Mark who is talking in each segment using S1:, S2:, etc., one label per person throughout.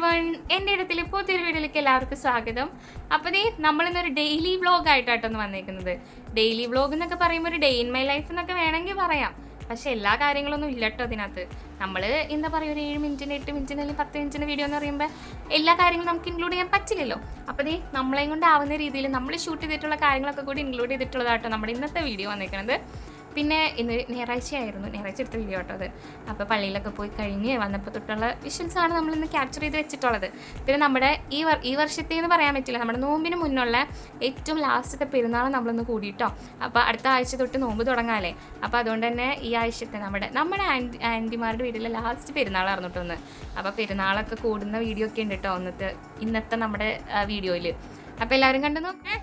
S1: Everyone, എൻ്റെ ഇടത്തിൽ പുതിയൊരു വീഡിയോയിലേക്ക് എല്ലാവർക്കും സ്വാഗതം. അപ്പോൾ നമ്മളിന്നൊരു ഡെയിലി വ്ളോഗ് ആയിട്ടാണ് വന്നേക്കുന്നത്. ഡെയിലി വ്ളോഗ് എന്നൊക്കെ പറയുമ്പോൾ ഒരു ഡേ ഇൻ മൈ ലൈഫ് എന്നൊക്കെ വേണമെങ്കിൽ പറയാം. പക്ഷേ എല്ലാ കാര്യങ്ങളൊന്നും ഇല്ല കേട്ടോ അതിനകത്ത്. നമ്മൾ എന്താ പറയുക, ഒരു 7 മിനിറ്റിന് 8 മിനിറ്റിന് അല്ലെങ്കിൽ 10 മിനിറ്റിന് വീഡിയോ എന്ന് പറയുമ്പോൾ എല്ലാ കാര്യങ്ങളും നമുക്ക് ഇൻക്ലൂഡ് ചെയ്യാൻ പറ്റില്ലല്ലോ. അപ്പോൾ നമ്മളെയും കൊണ്ടാവുന്ന രീതിയിൽ നമ്മൾ ഷൂട്ട് ചെയ്തിട്ടുള്ള കാര്യങ്ങളൊക്കെ കൂടി ഇൻക്ലൂഡ് ചെയ്തിട്ടുള്ളതാട്ടോ നമ്മുടെ ഇന്നത്തെ വീഡിയോ വന്നേക്കുന്നത്. പിന്നെ ഇന്ന് ഞായറാഴ്ചയായിരുന്നു, ഞായറാഴ്ച എടുത്ത വീഡിയോ കേട്ടോ അത്. അപ്പോൾ പള്ളിയിലൊക്കെ പോയി കഴിഞ്ഞ് വന്നപ്പോൾ തൊട്ടുള്ള വിഷ്വൽസാണ് നമ്മളിന്ന് ക്യാപ്ചർ ചെയ്ത് വെച്ചിട്ടുള്ളത്. പിന്നെ നമ്മുടെ ഈ വർഷത്തെ എന്ന് പറയാൻ പറ്റില്ല, നമ്മുടെ നോമ്പിന് മുന്നുള്ള ഏറ്റവും ലാസ്റ്റത്തെ പെരുന്നാൾ നമ്മളൊന്ന് കൂടിയിട്ടോ. അപ്പോൾ അടുത്ത ആഴ്ച തൊട്ട് നോമ്പ് തുടങ്ങാമല്ലേ. അപ്പോൾ അതുകൊണ്ട് തന്നെ ഈ ആഴ്ചത്തെ നമ്മുടെ ആൻറ്റിമാരുടെ വീട്ടിലെ ലാസ്റ്റ് പെരുന്നാളായിരുന്നു കേട്ടോ ഒന്ന്. അപ്പോൾ പെരുന്നാളൊക്കെ കൂടുന്ന വീഡിയോ ഒക്കെ ഉണ്ട് കേട്ടോ ഇന്നത്തെ നമ്മുടെ വീഡിയോയിൽ. അപ്പോൾ എല്ലാവരും കണ്ടു നോക്കേ.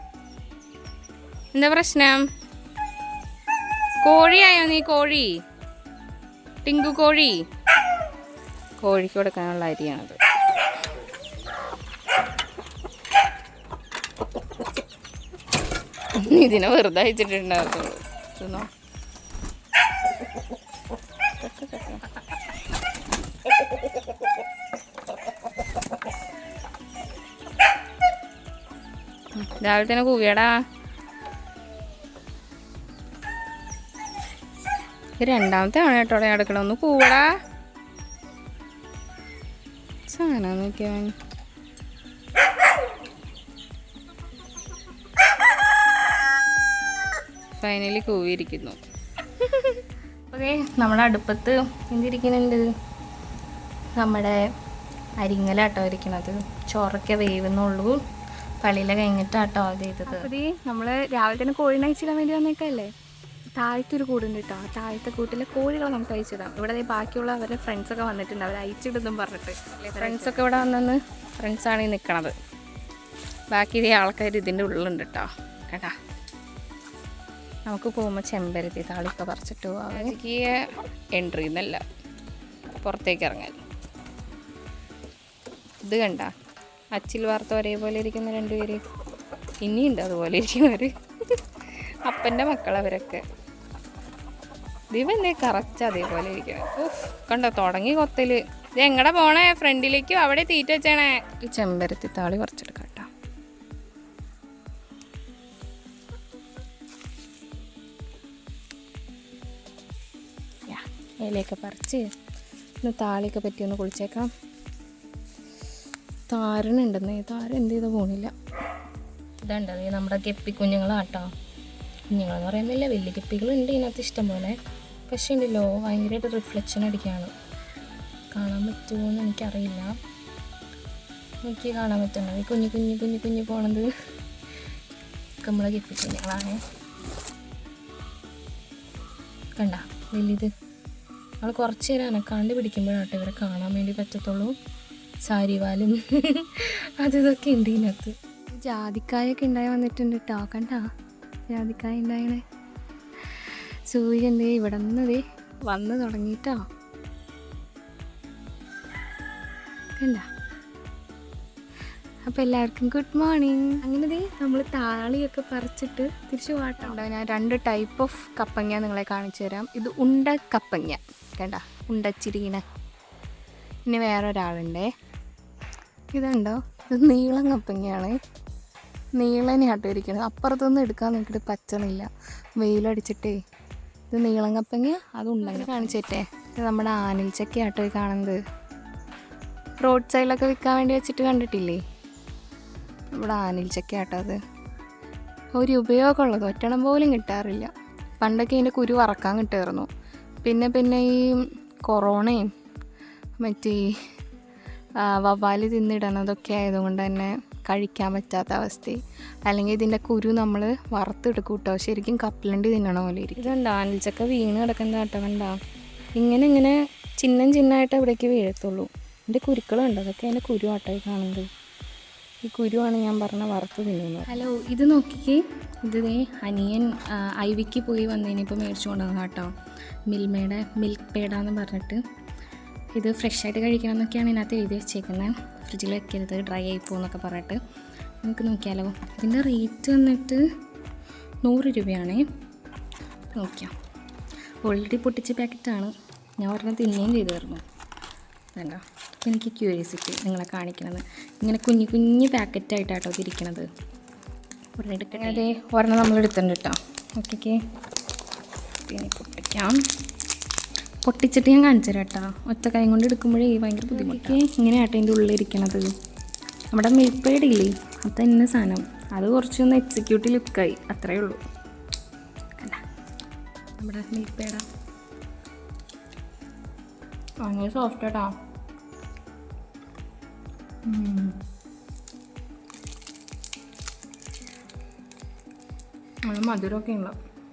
S1: എന്താ പ്രശ്നം? കോഴിയായോ നീ? കോഴി ടിങ്കു കോഴി, കോഴിക്ക് കൊടുക്കാനുള്ള അരിയാണത്. ഇതിനെ വെറുതെ അയച്ചിട്ടുണ്ടായിരുന്നു. രാവിലെ തന്നെ കൂവിയടാ. രണ്ടാമത്തെ ആണ് കേട്ടോ എടുക്കണം. ഒന്ന് കൂവടാ സാധനം നോക്കിയാ. ഫൈനലി കൂവിയിരിക്കുന്നു. ഓക്കെ, നമ്മുടെ അടുപ്പത്ത് എന്തിരിക്കുന്നുണ്ട്? നമ്മുടെ അരിങ്ങലാട്ടോ ഇരിക്കണത്. ചോറൊക്കെ വേവുന്നുള്ളൂ. പള്ളിയിലെ കഴിഞ്ഞിട്ടാട്ടോ അത് ചെയ്തത്. അപ്പോൾ നമ്മൾ രാവിലെ തന്നെ കോഴിനെ അയച്ചിടാൻ വേണ്ടി വന്നേക്കല്ലേ. താഴത്തൊരു കൂടുണ്ട് കേട്ടോ. ആ താഴത്തെ കൂട്ടിലെ കോഴികളെ നമുക്ക് അയച്ചിടാം. ഇവിടെ ബാക്കിയുള്ള അവരുടെ ഫ്രണ്ട്സൊക്കെ വന്നിട്ടുണ്ട്, അവർ അയച്ചിടുന്നും പറഞ്ഞിട്ട്. ഫ്രണ്ട്സൊക്കെ ഇവിടെ വന്നെന്ന് ഫ്രണ്ട്സാണ് ഈ നിൽക്കണത്. ബാക്കി ഇതേ ആൾക്കാർ ഇതിൻ്റെ ഉള്ളിലുണ്ട് കേട്ടോ. കേട്ടാ, നമുക്ക് പോകുമ്പോൾ ചെമ്പരത്തി താളിയൊക്കെ പറിച്ചിട്ട് പോവാം. എനിക്ക് എൻട്രി എന്നല്ല, പുറത്തേക്ക് ഇറങ്ങാൻ. ഇത് കണ്ട അച്ചിൽ വാർത്ത ഒരേപോലെ ഇരിക്കുന്ന രണ്ടുപേര് ഇനിയുണ്ട് അതുപോലെ ഇരിക്കുന്നവർ. അപ്പൻ്റെ മക്കളവരൊക്കെ. ദിവന്നെ കറക്റ്റ് അതേപോലെ ഇരിക്കണം. കണ്ടോ, തുടങ്ങി കൊത്തല്. ഇത് എങ്ങടെ പോണേ? ഫ്രണ്ടിലേക്കും അവിടെ തീറ്റ വെച്ചേണേ. ഈ ചെമ്പരത്തി താളി പറിച്ചെടുക്കാം കേട്ടോ. ഇലയൊക്കെ പറിച്ച് ഇന്ന് താളിയൊക്കെ പറ്റി ഒന്ന് കുളിച്ചേക്കാം. താരനുണ്ടെന്നേ, താരൻ എന്ത് ചെയ്താൽ പോണില്ല. ഇതുണ്ടത് നമ്മുടെ ഗപ്പി കുഞ്ഞുങ്ങളാട്ടോ. കുഞ്ഞുങ്ങളെന്ന് പറയുന്നില്ല, വലിയ ഗപ്പികളുണ്ട് ഇതിനകത്ത് ഇഷ്ടം പോലെ. പക്ഷേ ഉണ്ടല്ലോ ഭയങ്കരമായിട്ട് റിഫ്ലക്ഷൻ അടിക്കുകയാണ്. കാണാൻ പറ്റുമോയെന്ന് എനിക്കറിയില്ല. എനിക്ക് കാണാൻ പറ്റുന്നത് ഈ കുഞ്ഞു കുഞ്ഞു കുഞ്ഞു കുഞ്ഞു പോണത് നമ്മളെ ഗപ്പി കുഞ്ഞുങ്ങളാണ്. കണ്ട വലിയത്. നമ്മൾ കുറച്ച് നേരം അനക്കാണ്ട് പിടിക്കുമ്പോഴാട്ടോ ഇവരെ കാണാൻ വേണ്ടി പറ്റത്തുള്ളൂ. സാരിവാലും ഇതൊക്കെ ഉണ്ട് ഇതിനകത്ത്. ജാതിക്കായൊക്കെ ഉണ്ടായി വന്നിട്ടുണ്ട് കേട്ടോ. കണ്ട ജാതിക്കായ ഉണ്ടായണേ. സൂര്യൻ ഇവിടെ നിന്ന് വന്ന് തുടങ്ങിയിട്ടോ. കണ്ട. അപ്പോൾ എല്ലാവർക്കും ഗുഡ് മോർണിംഗ്. അങ്ങനെ നമ്മൾ താളിയൊക്കെ പറിച്ചിട്ട് തിരിച്ചു പോകട്ടോ. ഞാൻ 2 ടൈപ്പ് ഓഫ് കപ്പങ്ങ നിങ്ങളെ കാണിച്ചു തരാം. ഇത് ഉണ്ട കപ്പങ്ങ, കണ്ട ഉണ്ടച്ചിരിക്കണ. ഇനി വേറൊരാളുണ്ടേ, ഇതുണ്ടോ, ഇത് നീളം കപ്പങ്ങയാണ്. നീളനെയാട്ടോ ഇരിക്കുന്നത്. അപ്പുറത്തൊന്നും എടുക്കാൻ നോക്കിയിട്ട് പറ്റണില്ല, വെയിലടിച്ചിട്ടേ. ഇത് നീളം കപ്പങ്ങ, അത് ഉണ്ടെങ്കിൽ കാണിച്ചിട്ടേ. ഇത് നമ്മുടെ ആനിൽ ചക്കയാട്ടോ ഈ കാണുന്നത്. റോഡ് സൈഡിലൊക്കെ വിൽക്കാൻ വേണ്ടി വെച്ചിട്ട് കണ്ടിട്ടില്ലേ? നമ്മുടെ ആനിൽ ചക്കയാട്ടോ അത്. ഒരു ഉപയോഗമുള്ളത് ഒറ്റണം പോലും കിട്ടാറില്ല. പണ്ടൊക്കെ ഇതിൻ്റെ കുരു വറക്കാൻ കിട്ടുമായിരുന്നു. പിന്നെ ഈ കൊറോണയും മറ്റേ വവ്വാല് തിന്നിടണതൊക്കെ ആയതുകൊണ്ട് തന്നെ കഴിക്കാൻ പറ്റാത്ത അവസ്ഥയും. അല്ലെങ്കിൽ ഇതിൻ്റെ കുരു നമ്മൾ വറുത്തെടുക്കും കേട്ടോ. ശരിക്കും കപ്പലണ്ടി തിന്നണ പോലെ ഇരിക്കും. ഇതുണ്ട് ആനിൽച്ചക്ക വീണ് കിടക്കുന്ന കേട്ടോ. കണ്ട ഇങ്ങനെ ചിഹ്നമായിട്ട് ഇവിടേക്ക് വീഴത്തുള്ളൂ. ഇതിൻ്റെ കുരുക്കളുണ്ട്, അതൊക്കെ അതിൻ്റെ കുരു ആട്ടോ കാണുന്നത്. ഈ കുരുവാണ് ഞാൻ പറഞ്ഞ വറുത്ത് തിന്നുന്നത്. ഹലോ, ഇത് നോക്കിക്കേ. ഇത് അനിയൻ ഐവിക്ക് പോയി വന്നതിനിപ്പോൾ മേടിച്ചു കൊണ്ടുവന്നത് കേട്ടോ. മിൽമയുടെ മിൽക്ക് പേടാന്ന് പറഞ്ഞിട്ട്. ഇത് ഫ്രഷായിട്ട് കഴിക്കണം എന്നൊക്കെയാണ് ഇതിനകത്ത് എഴുതി വെച്ചേക്കുന്നത്. ഫ്രിഡ്ജിൽ വെക്കരുത്, ഡ്രൈ ആയി പോകുമെന്നൊക്കെ പറഞ്ഞിട്ട്. നമുക്ക് നോക്കിയാലോ. ഇതിൻ്റെ റേറ്റ് വന്നിട്ട് 100 രൂപയാണേ. നോക്കിയാൽ ഓൾറെഡി പൊട്ടിച്ച പാക്കറ്റാണ്. ഞാൻ പറഞ്ഞത് തിന്നുകയും ചെയ്തായിരുന്നു. വേണ്ട. എനിക്ക് ക്യൂരിയോസിറ്റി നിങ്ങളെ കാണിക്കണത്. ഇങ്ങനെ കുഞ്ഞു കുഞ്ഞു പാക്കറ്റായിട്ടാട്ടോ തിരിക്കണത്. ഒരെണ്ണം എടുക്കണേ. അതെ, ഒരെണ്ണം നമ്മൾ എടുത്തിട്ടുണ്ട് കേട്ടോ. ഓക്കെ, പിന്നെ പൊട്ടിക്കാം. പൊട്ടിച്ചിട്ട് ഞാൻ കാണിച്ചു തരാം കേട്ടോ. ഒറ്റ കൈ കൊണ്ട് എടുക്കുമ്പോഴേ ഭയങ്കര ബുദ്ധിമുട്ട്. ഇങ്ങനെയാട്ടോ ഇതിൻ്റെ ഉള്ളിലിരിക്കണത്. നമ്മുടെ മിൽക്ക് പേഡ് ഇല്ലേ, അത് തന്നെ സാധനം. അത് കുറച്ചൊന്ന് എക്സിക്യൂട്ടീവ് ലുക്കായി, അത്രയേ ഉള്ളൂ. കണ്ട നമ്മുടെ മിൽക്ക് പേഡാ ഭയങ്കര സോഫ്റ്റ് കേട്ടോ. നല്ല മധുരമൊക്കെ ഉള്ള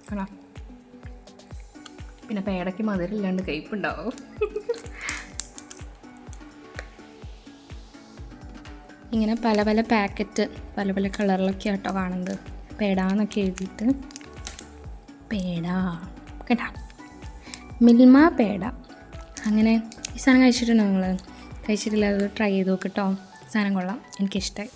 S1: കടാ. പിന്നെ പേടയ്ക്ക് മധുരം ഇല്ലാണ്ട് കയ്പുണ്ടാവും. ഇങ്ങനെ പല പല പാക്കറ്റ് പല പല കളറിലൊക്കെ ആട്ടോ കാണുന്നത്. പേടാന്നൊക്കെ എഴുതിയിട്ട് പേട കേട്ടാ, മിൽമ പേട. അങ്ങനെ ഈ സാധനം കഴിച്ചിട്ടുണ്ടോ നിങ്ങൾ? കഴിച്ചിട്ടില്ല, അത് ട്രൈ ചെയ്ത് നോക്കിട്ടോ. സാധനം കൊള്ളാം, എനിക്കിഷ്ടമായി.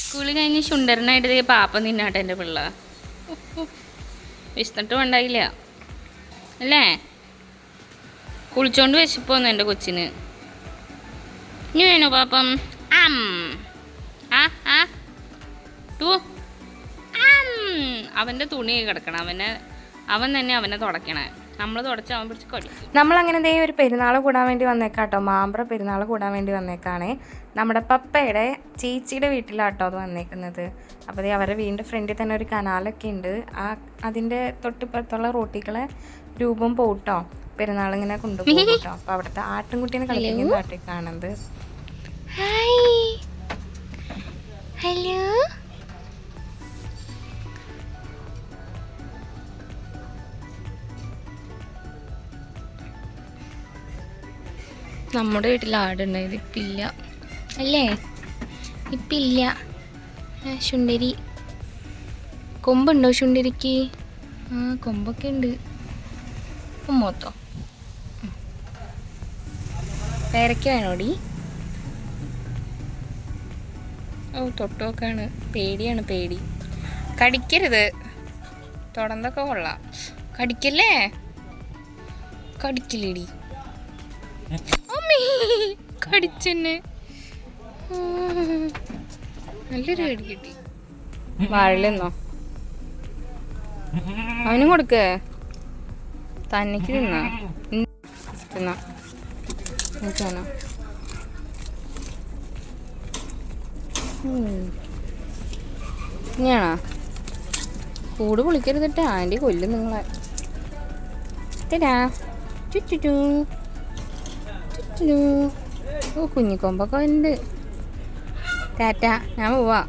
S1: സ്കൂളിൽ കഴിഞ്ഞ് ചുണ്ടരനായിട്ട് പാപ്പ നിന്നാട്ടെ എൻ്റെ പിള്ള. വിശന്നിട്ട് വേണ്ടായില്ല അല്ലേ? കുളിച്ചോണ്ട് വിശപ്പോന്നു എൻ്റെ കൊച്ചിന്. ഇനി വേണോ പാപ്പം? അവൻ്റെ തുണി കിടക്കണം, അവൻ തന്നെ അവനെ തുടയ്ക്കണേ. നമ്മൾ തുടച്ച് അവൻ പിടിച്ച് കളിക്കും. നമ്മളങ്ങനെ ദേ ഒരു പെരുന്നാൾ കൂടാൻ വേണ്ടി വന്നേക്കാട്ടോ. മാമ്പ്ര പെരുന്നാൾ കൂടാൻ വേണ്ടി വന്നേക്കാണേ. നമ്മുടെ പപ്പയുടെ ചേച്ചിയുടെ വീട്ടിലാട്ടോ അത് വന്നേക്കുന്നത്. അപ്പോൾ ദേ അവരുടെ വീടിൻ്റെ ഫ്രണ്ടിൽ തന്നെ ഒരു കനാലൊക്കെ ഉണ്ട്. അതിൻ്റെ തൊട്ടിപ്പുറത്തുള്ള റോട്ടികളെ രൂപം പോട്ടോ പെരുന്നാളിങ്ങനെ കൊണ്ടുപോകും കേട്ടോ. അപ്പോൾ അവിടുത്തെ ആട്ടിൻകുട്ടീനെ കളിക്കുന്നതാട്ടോ കാണുന്നത്. ഹലോ, നമ്മുടെ വീട്ടിൽ ആടുണ്ടായത് ഇപ്പില്ല അല്ലേ? ഇപ്പില്ല. ശുണ്ടരി കൊമ്പുണ്ടോ ശുണ്ടരിക്ക്? കൊമ്പൊക്കെ ഉണ്ട്. മൊത്തോ പേരയ്ക്ക വേണോടി? ഓ, തൊട്ടോക്കാണ്. പേടിയാണ്, പേടി. കടിക്കരുത്, തുടർന്നൊക്കെ കൊള്ളാം. കടിക്കല്ലേ, കടിക്കില്ലേടി. കടിച്ചെന്നെ നല്ലൊരു കടി കിട്ടി. വാഴലെന്നോ അവനും കൊടുക്കേ? തന്നിക്ക് തിന്നാ എനിക്കാണോ? ഞാണോ? കൂട് പൊളിക്കരുതിട്ട്, ആൻറ്റി കൊല്ലും നിങ്ങളെ. തരാ ചുറ്റു. ഓ, കുഞ്ഞിക്കൊമ്പൊക്കെ ഉണ്ട്. ടാറ്റ, ഞാൻ പോവാ.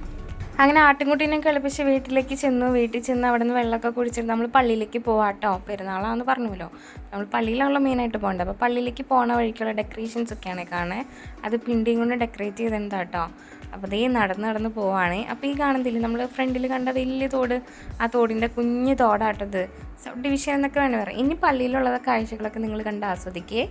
S1: അങ്ങനെ ആട്ടിൻകുട്ടീനെ കളിപ്പിച്ച് വീട്ടിലേക്ക് ചെന്നു. വീട്ടിൽ ചെന്ന് അവിടെ നിന്ന് വെള്ളമൊക്കെ കുടിച്ചിട്ട് നമ്മൾ പള്ളിയിലേക്ക് പോവാട്ടോ. പെരുന്നാളാണെന്ന് പറഞ്ഞല്ലോ, നമ്മൾ പള്ളിയിലാണല്ലോ മെയിനായിട്ട് പോകേണ്ടത്. അപ്പോൾ പള്ളിയിലേക്ക് പോണ വഴിക്കുള്ള ഡെക്കറേഷൻസ് ഒക്കെയാണ് കാണുന്നത്. അത് പിണ്ടിയും കൊണ്ട് ഡെക്കറേറ്റ് ചെയ്തിട്ടുണ്ട് കേട്ടോ. അപ്പോൾ അതേ നടന്ന് പോവാണ്. അപ്പോൾ ഈ കാണുന്നില്ലേ നമ്മൾ ഫ്രണ്ടിൽ കണ്ട വലിയ തോട്, ആ തോടിൻ്റെ കുഞ്ഞു തോടാട്ടത്. സബ് ഡിവിഷൻ എന്നൊക്കെ വേണം പറയാം. ഇനി പള്ളിയിലുള്ള കാഴ്ചകളൊക്കെ നിങ്ങൾ കണ്ട് ആസ്വദിക്കേ.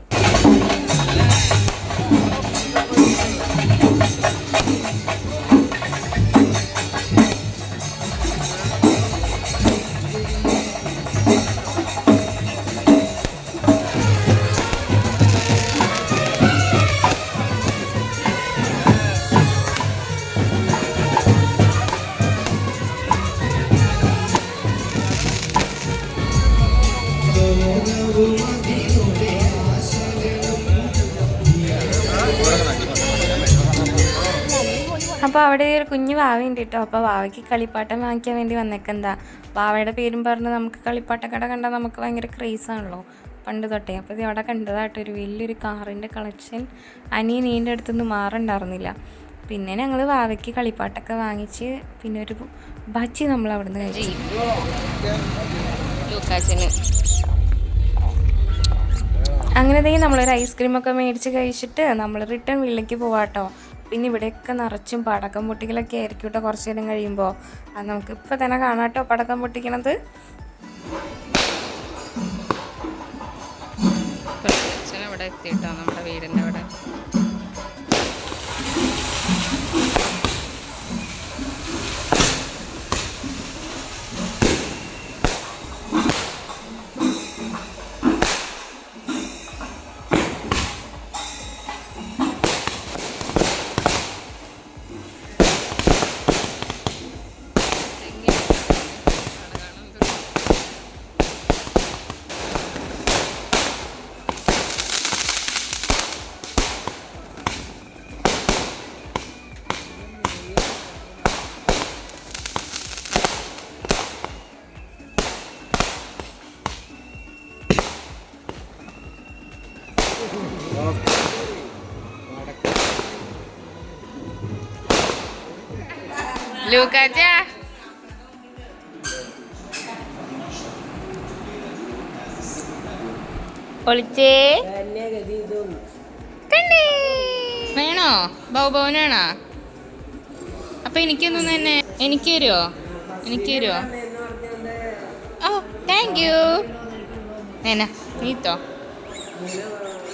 S1: അപ്പോൾ അവിടെ ഒരു കുഞ്ഞു വാവയുണ്ട് കേട്ടോ. അപ്പോൾ വാവയ്ക്ക് കളിപ്പാട്ടം വാങ്ങിക്കാൻ വേണ്ടി വന്നേക്കെന്താ. വാവയുടെ പേരും പറഞ്ഞ് നമുക്ക് കളിപ്പാട്ടക്കട കണ്ടാൽ നമുക്ക് ഭയങ്കര ക്രേസാണല്ലോ പണ്ട് തൊട്ടേ. അപ്പോൾ ഇത് അവിടെ കണ്ടതായിട്ട് ഒരു വലിയൊരു കാറിൻ്റെ കളക്ഷൻ. നീൻ്റെ അടുത്തൊന്നും മാറുണ്ടായിരുന്നില്ല. പിന്നെ ഞങ്ങൾ വാവയ്ക്ക് കളിപ്പാട്ടൊക്കെ വാങ്ങിച്ച് പിന്നെ ഒരു ബജ്ജി നമ്മൾ അവിടെ നിന്ന് കഴിച്ചു. അങ്ങനെ നമ്മളൊരു ഐസ്ക്രീമൊക്കെ മേടിച്ച് കഴിച്ചിട്ട് നമ്മൾ റിട്ടേൺ വീട്ടിലേക്ക് പോവാട്ടോ. പിന്നെ ഇവിടെയൊക്കെ നിറച്ചും പടക്കം പൊട്ടിക്കലൊക്കെ ആയിരിക്കും കേട്ടോ കുറച്ച് നേരം കഴിയുമ്പോൾ. അത് നമുക്ക് ഇപ്പോൾ തന്നെ കാണാം കേട്ടോ പടക്കം പൊട്ടിക്കണത്. ഇവിടെ എത്തിയിട്ടോ നമ്മുടെ വീടിൻ്റെ അവിടെ. ലൂക്കാച്ച ഒളിച്ചേ വേണോ ബൗബൗനാണോ? അപ്പൊ എനിക്കൊന്നും തന്നെ എനിക്ക് തരുമോ? ഓ താങ്ക് യു. വേണ നീത്തോ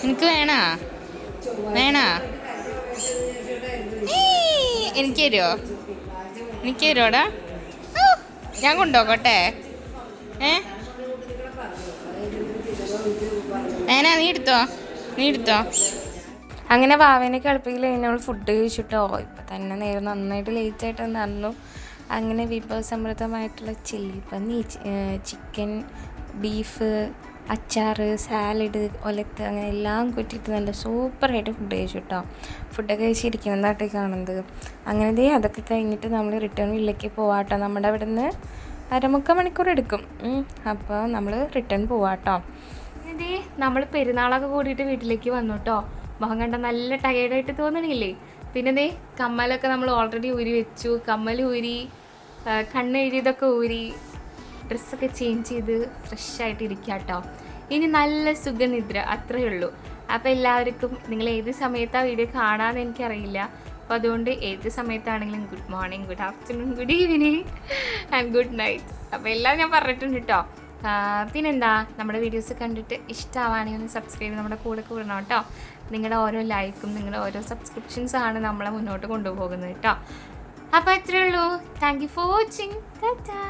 S1: എനിക്ക് വേണോ എനിക്ക് തരുമോടാ? ഞാൻ കൊണ്ടുപോകട്ടെ? വേണ നീ എടുത്തോ. അങ്ങനെ വാവേനെ കളിപ്പിക്കൽ നമ്മൾ ഫുഡ് കഴിച്ചിട്ടോ. ഇപ്പം തന്നെ നേരം നന്നായിട്ട് ലേറ്റായിട്ട് നടന്നു. അങ്ങനെ വിഭവസമൃദ്ധമായിട്ടുള്ള ചില്ലി പന്നി, ചിക്കൻ, ബീഫ്, അച്ചാർ, സാലഡ്, ഒലത്ത് അങ്ങനെ എല്ലാം കൂട്ടിയിട്ട് നല്ല സൂപ്പറായിട്ട് ഫുഡ് കഴിച്ചു കേട്ടോ. ഫുഡൊക്കെ കഴിച്ചിരിക്കുന്നതായിട്ട് കാണുന്നത്. അങ്ങനെ അതൊക്കെ കഴിഞ്ഞിട്ട് നമ്മൾ റിട്ടേൺ വീട്ടിലേക്ക് പോവാട്ടോ. നമ്മുടെ അവിടെ നിന്ന് 1/4 മണിക്കൂർ എടുക്കും. അപ്പോൾ നമ്മൾ റിട്ടേൺ പോവാട്ടോ. ഇതേ നമ്മൾ പെരുന്നാളൊക്കെ കൂടിയിട്ട് വീട്ടിലേക്ക് വന്നു കേട്ടോ. മുഖം കണ്ട നല്ല ടയേർഡായിട്ട് തോന്നണില്ലേ? പിന്നെ ദേ കമ്മലൊക്കെ നമ്മൾ ഓൾറെഡി ഊരി വെച്ചു. കമ്മൽ ഊരി, കണ്ണെഴുതിയതൊക്കെ ഊരി, ഡ്രസ്സൊക്കെ ചേഞ്ച് ചെയ്ത് ഫ്രഷായിട്ട് ഇരിക്കുക കേട്ടോ. ഇനി നല്ല സുഖനിദ്ര, അത്രയേ ഉള്ളൂ. അപ്പോൾ എല്ലാവർക്കും നിങ്ങൾ ഏത് സമയത്താണ് വീഡിയോ കാണാമെന്ന് എനിക്കറിയില്ല. അപ്പോൾ അതുകൊണ്ട് ഏത് സമയത്താണെങ്കിലും good morning, good afternoon, good evening and good night. അപ്പോൾ എല്ലാം ഞാൻ പറഞ്ഞിട്ടുണ്ട് കേട്ടോ. പിന്നെന്താ, നമ്മുടെ വീഡിയോസ് കണ്ടിട്ട് ഇഷ്ടമാവുകയാണെങ്കിൽ ഒന്ന് സബ്സ്ക്രൈബ് ചെയ്ത് നമ്മുടെ കൂടെ കൂടണം കേട്ടോ. നിങ്ങളുടെ ഓരോ ലൈക്കും നിങ്ങളുടെ ഓരോ സബ്സ്ക്രിപ്ഷൻസാണ് നമ്മളെ മുന്നോട്ട് കൊണ്ടുപോകുന്നത് കേട്ടോ. അപ്പോൾ അത്രയേ ഉള്ളൂ. Thank you for watching. Tata.